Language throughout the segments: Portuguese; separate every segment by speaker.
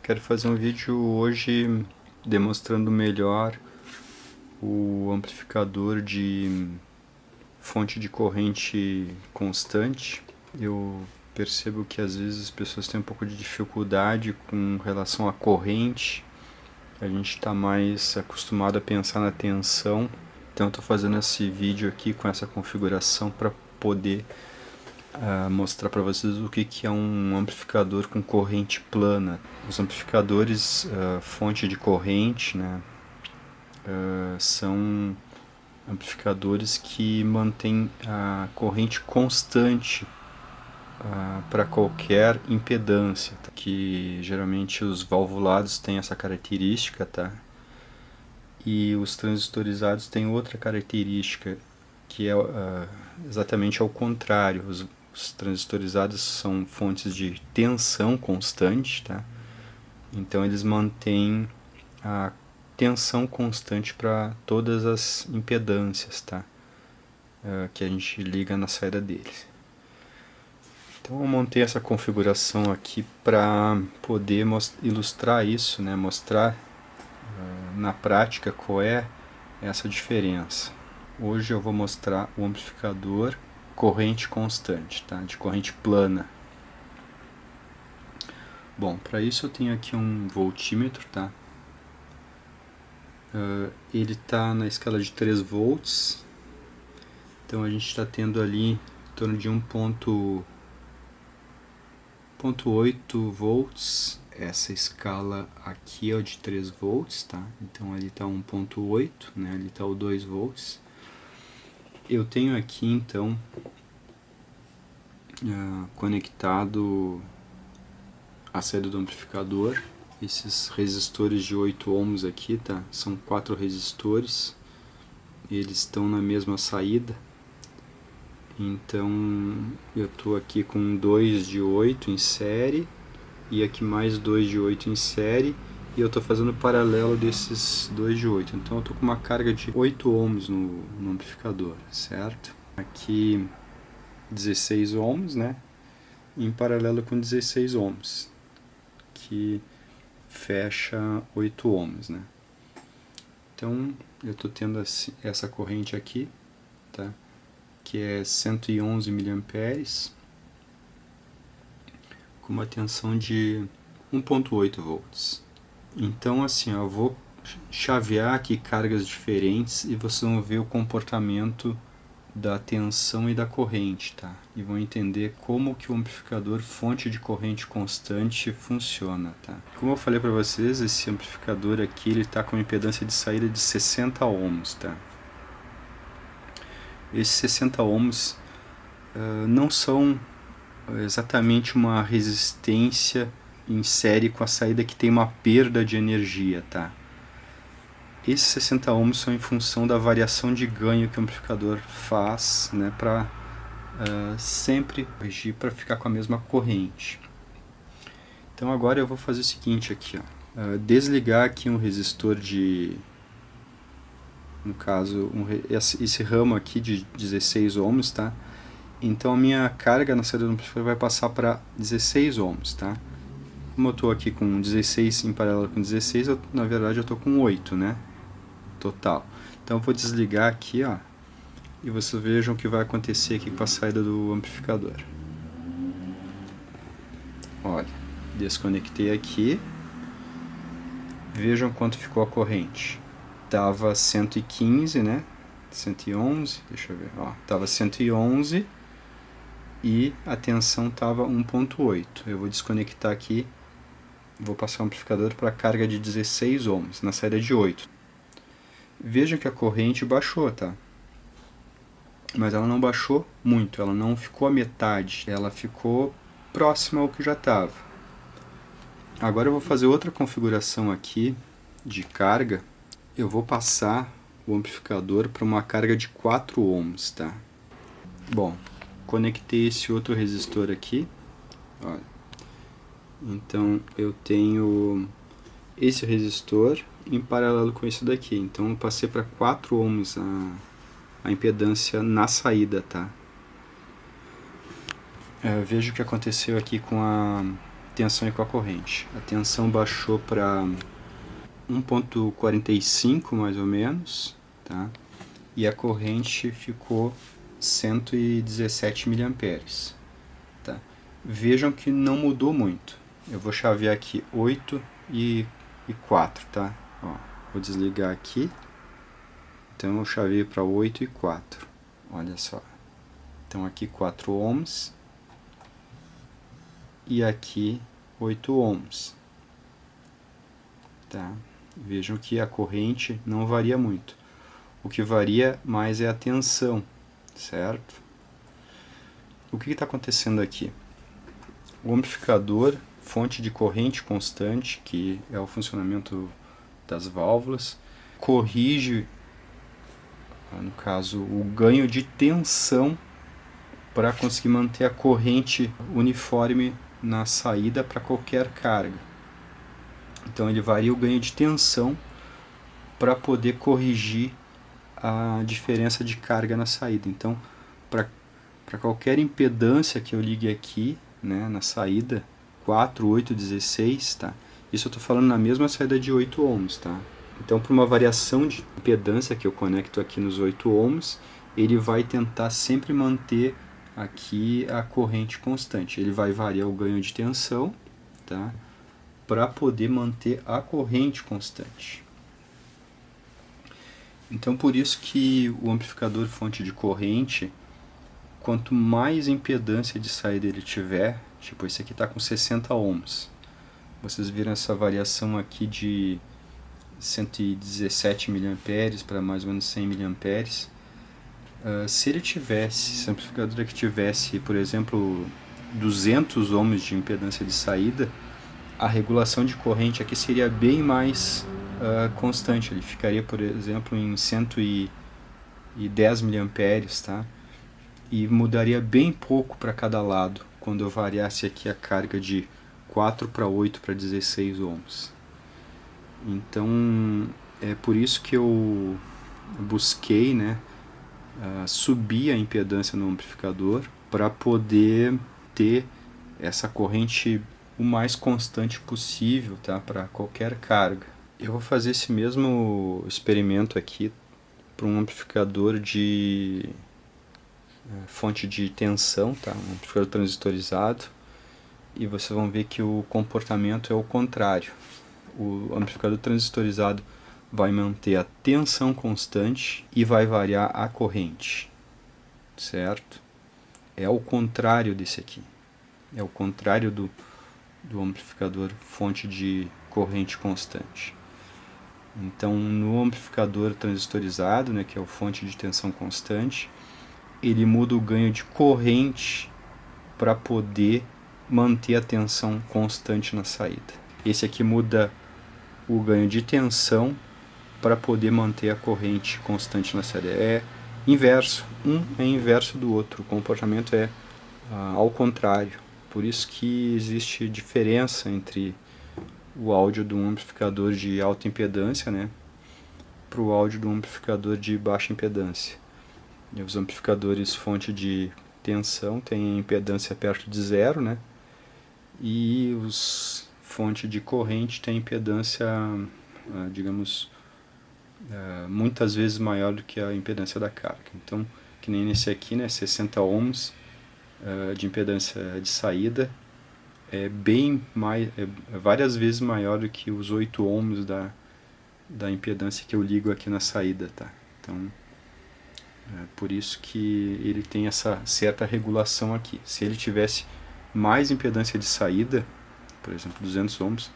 Speaker 1: Quero fazer um vídeo hoje demonstrando melhor o amplificador de fonte de corrente constante. Eu percebo que às vezes as pessoas têm um pouco de dificuldade com relação à corrente. A gente está mais acostumado a pensar na tensão. Então estou fazendo esse vídeo aqui com essa configuração para poder mostrar para vocês o que é um amplificador com corrente plana. Os amplificadores fonte de corrente, né, são amplificadores que mantêm a corrente constante para qualquer impedância, tá? Que geralmente os valvulados têm essa característica, tá? E os transistorizados têm outra característica, que é exatamente ao contrário. Os transistorizados são fontes de tensão constante, tá? Então eles mantêm a tensão constante para todas as impedâncias, tá? Que a gente liga na saída deles. Então eu montei essa configuração aqui para poder ilustrar isso, né? Mostrar na prática qual é essa diferença. Hoje eu vou mostrar o amplificador corrente constante, tá? De corrente plana. Bom, para isso eu tenho aqui um voltímetro, tá? Ele está na escala de 3 volts, então a gente está tendo ali em torno de 1.8 volts. Essa escala aqui é de 3 volts, tá? Então ali está 1.8, né? Ali está o 2 volts. Eu tenho aqui então conectado a saída do amplificador esses resistores de 8 ohms aqui, tá? São 4 resistores, eles estão na mesma saída. Então eu estou aqui com 2 de 8 em série e aqui mais 2 de 8 em série, e eu estou fazendo paralelo desses 2 de 8. Então eu estou com uma carga de 8 ohms no amplificador, certo? Aqui 16 ohms, né? Em paralelo com 16 ohms, que fecha 8 ohms, né? Então eu estou tendo essa corrente aqui, tá? Que é 111 mA, com uma tensão de 1.8 volts. Então assim, eu vou chavear aqui cargas diferentes e vocês vão ver o comportamento da tensão e da corrente, tá? E vão entender como que o amplificador fonte de corrente constante funciona, tá? Como eu falei para vocês, esse amplificador aqui ele está com uma impedância de saída de 60 ohms, tá? Esses 60 ohms não são exatamente uma resistência em série com a saída que tem uma perda de energia, tá? Esses 60 ohms são em função da variação de ganho que o amplificador faz, né, para sempre corrigir para ficar com a mesma corrente. Então agora eu vou fazer o seguinte aqui, ó, desligar aqui um resistor de, no caso, esse ramo aqui de 16 ohms, tá? Então a minha carga na saída do amplificador vai passar para 16 ohms, tá? Como eu estou aqui com 16 em paralelo com 16, na verdade eu estou com 8, né? Total. Então eu vou desligar aqui, ó, e vocês vejam o que vai acontecer aqui com a saída do amplificador. Olha, desconectei aqui. Vejam quanto ficou a corrente. Tava 115, né? 111, deixa eu ver, ó, tava 111 e a tensão tava 1.8. Eu vou desconectar aqui, vou passar o amplificador para carga de 16 ohms na saída de 8. Vejam que a corrente baixou, tá? Mas ela não baixou muito, ela não ficou a metade, ela ficou próxima ao que já estava. Agora eu vou fazer outra configuração aqui de carga. Eu vou passar o amplificador para uma carga de 4 ohms, tá? Bom, conectei esse outro resistor aqui. Olha. Então eu tenho esse resistor em paralelo com esse daqui. Então eu passei para 4 ohms a impedância na saída, tá? Veja o que aconteceu aqui com a tensão e com a corrente. A tensão baixou para 1,45 mais ou menos, tá? E a corrente ficou 117 mA. Tá? Vejam que não mudou muito. Eu vou chavear aqui 8 e 4, tá? Ó, vou desligar aqui. Então eu chaveio para 8 e 4. Olha só. Então aqui 4 ohms. E aqui 8 ohms. Tá? Vejam que a corrente não varia muito. O que varia mais é a tensão, certo? O que está acontecendo aqui? O amplificador, fonte de corrente constante, que é o funcionamento das válvulas, corrige, no caso, o ganho de tensão para conseguir manter a corrente uniforme na saída para qualquer carga. Então ele varia o ganho de tensão para poder corrigir a diferença de carga na saída. Então, para qualquer impedância que eu ligue aqui, né, na saída 4, 8, 16, tá? Isso eu estou falando na mesma saída de 8 ohms, tá? Então, para uma variação de impedância que eu conecto aqui nos 8 ohms, ele vai tentar sempre manter aqui a corrente constante. Ele vai variar o ganho de tensão, tá? Para poder manter a corrente constante. Então, por isso que o amplificador fonte de corrente, quanto mais impedância de saída ele tiver, tipo esse aqui está com 60 ohms, vocês viram essa variação aqui de 117 mA para mais ou menos 100 mA. Se ele tivesse, esse amplificador aqui tivesse, por exemplo, 200 ohms de impedância de saída, a regulação de corrente aqui seria bem mais constante. Ele ficaria, por exemplo, em 110 mA, tá? E mudaria bem pouco para cada lado quando eu variasse aqui a carga de 4 para 8 para 16 ohms. Então é por isso que eu busquei, né, subir a impedância no amplificador para poder ter essa corrente o mais constante possível, tá, para qualquer carga. Eu vou fazer esse mesmo experimento aqui para um amplificador de fonte de tensão, tá? Um amplificador transistorizado, e vocês vão ver que o comportamento é o contrário. O amplificador transistorizado vai manter a tensão constante e vai variar a corrente, certo? É o contrário desse aqui. É o contrário do amplificador fonte de corrente constante. Então, no amplificador transistorizado, né, que é o fonte de tensão constante, ele muda o ganho de corrente para poder manter a tensão constante na saída. Esse aqui muda o ganho de tensão para poder manter a corrente constante na saída. É inverso, um é inverso do outro, o comportamento é ao contrário. Por isso que existe diferença entre o áudio de um amplificador de alta impedância, né, para o áudio de um amplificador de baixa impedância. E os amplificadores fonte de tensão têm impedância perto de zero, né, e os fonte de corrente têm impedância, digamos, muitas vezes maior do que a impedância da carga. Então, que nem nesse aqui, né, 60 ohms de impedância de saída, é bem mais, várias vezes maior do que os 8 ohms da impedância que eu ligo aqui na saída, tá? Então, por isso que ele tem essa certa regulação aqui. Se ele tivesse mais impedância de saída, por exemplo, 200 ohms,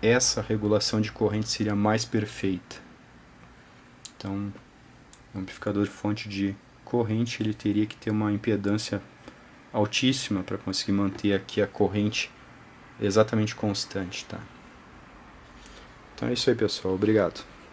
Speaker 1: essa regulação de corrente seria mais perfeita. Então, o amplificador fonte de corrente ele teria que ter uma impedância altíssima para conseguir manter aqui a corrente exatamente constante, tá? Então é isso aí, pessoal. Obrigado.